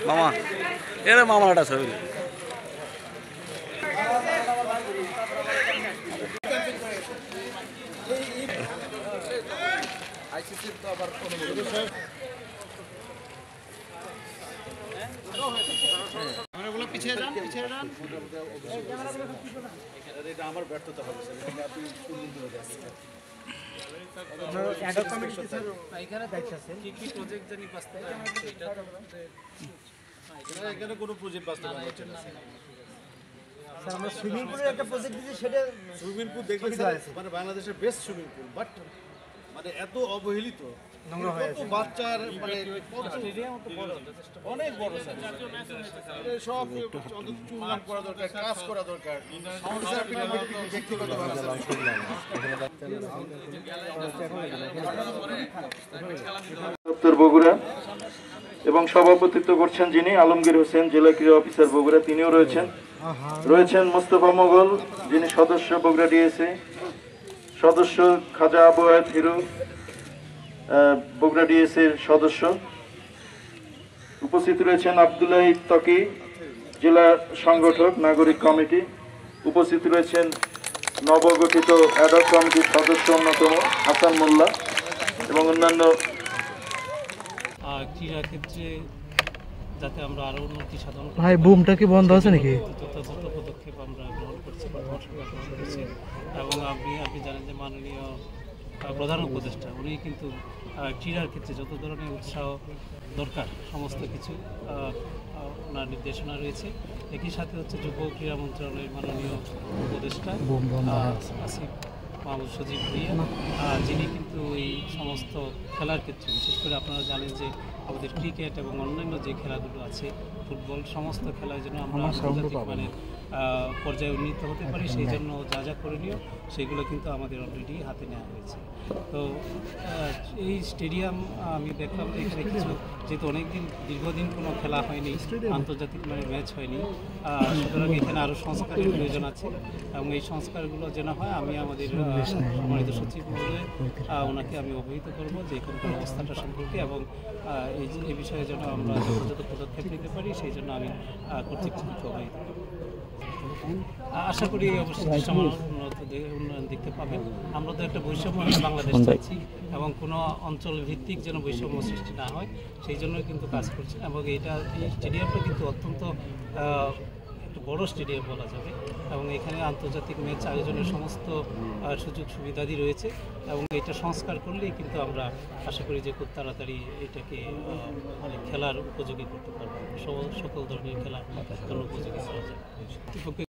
মামা এর মামাটা ছবি পিছিয়ে যান এটা আমার ব্যর্থতা হবে এখানে কোনো প্রজেক্ট বাস্তবায়ন হচ্ছে না। আমরা সুইমিং পুলের একটা প্রজেক্ট দিয়েছি, সেটা সুইমিং পুল দেখলে মানে বাংলাদেশের বেস্ট সুইমিং পুল, বাট মানে এত অবহেলিত, কত বাচ্চার মানে অনেক বড় সব চুনাম করা দরকার, কাজ করা দরকার। বগুড়া এবং সভাপতিত্ব করছেন যিনি আলমগীর হোসেন, জেলা ক্রীড়া অফিসার বগুড়া, তিনিও রয়েছেন মোস্তফা মোগল, যিনি সদস্য বগুড়া ডিএসএ সদস্য, খাজা আবু আয়েদ হিরু, বগুড়া ডিএসএর সদস্য। উপস্থিত রয়েছেন আব্দুল্লাহ তকি, জেলা সংগঠক নাগরিক কমিটি। উপস্থিত রয়েছেন নবগঠিত অ্যাডহক কমিটির সদস্য অন্যতম হাসান মোল্লা এবং অন্যান্য। ক্রীড়া ক্ষেত্রে যাতে আমরা আরও উন্নতি সাধন করি, ভাই বুমটা কি বন্ধ আছে নাকি? যথাযথ পদক্ষেপ আমরা গ্রহণ করছি, এবং আপনি জানেন যে মাননীয় প্রধান উপদেষ্টা উনি কিন্তু ক্রীড়ার ক্ষেত্রে যত ধরনের উৎসাহ দরকার সমস্ত কিছু ওনার নির্দেশনা রয়েছে। একই সাথে হচ্ছে যুব ক্রীড়া মন্ত্রণালয়ের মাননীয় উপদেষ্টা আসিফ মাহমুদ সজীব ভুঁইয়া, যিনি কিন্তু এই সমস্ত খেলার ক্ষেত্রে বিশেষ করে আপনারা জানেন যে আমাদের ক্রিকেট এবং অন্যান্য যে খেলাগুলো আছে, ফুটবল, সমস্ত খেলার জন্য আমরা আন্তর্জাতিক মানের পর্যায়ে উন্নীত হতে পারি, সেই জন্য যা যা করণীয় সেগুলো কিন্তু আমাদের অলরেডি হাতে নেওয়া হয়েছে। তো এই স্টেডিয়াম আমি দেখলাম যে এখানে কিছু, যেহেতু দীর্ঘদিন কোনো খেলা হয়নি, আন্তর্জাতিক মানের ম্যাচ হয়নি, সুতরাং এখানে আরও সংস্কারের প্রয়োজন আছে এবং এই সংস্কারগুলো যেন হয় আমি আমাদের সম্মানিত সচিব মহোদয় ওনাকে আমি অবহিত করব যে এখানকার অবস্থাটা সম্পর্কে, এবং এই বিষয়ে যেন আমরা যথাযথ পদক্ষেপ নিতে পারি সেই জন্য আমি কর্তৃপক্ষকে অবহিত করব। আশা করি অবশ্যই উন্নয়ন দেখতে পাবেন। আমরা তো একটা বৈষম্য বাংলাদেশ চাইছি এবং কোনো অঞ্চল ভিত্তিক যেন বৈষম্য সৃষ্টি না হয় সেই জন্যই কিন্তু কাজ করছেন, এবং এই স্টেডিয়ামটা কিন্তু অত্যন্ত একটু বড় স্টেডিয়াম বলা যাবে, এবং এখানে আন্তর্জাতিক ম্যাচ আয়োজনের সমস্ত সুযোগ সুবিধাদি রয়েছে, এবং এটা সংস্কার করলেই কিন্তু আমরা আশা করি যে খুব তাড়াতাড়ি এটাকে মানে খেলার উপযোগী করতে পারবো, সকল ধরনের খেলার জন্য উপযোগী করা যায়।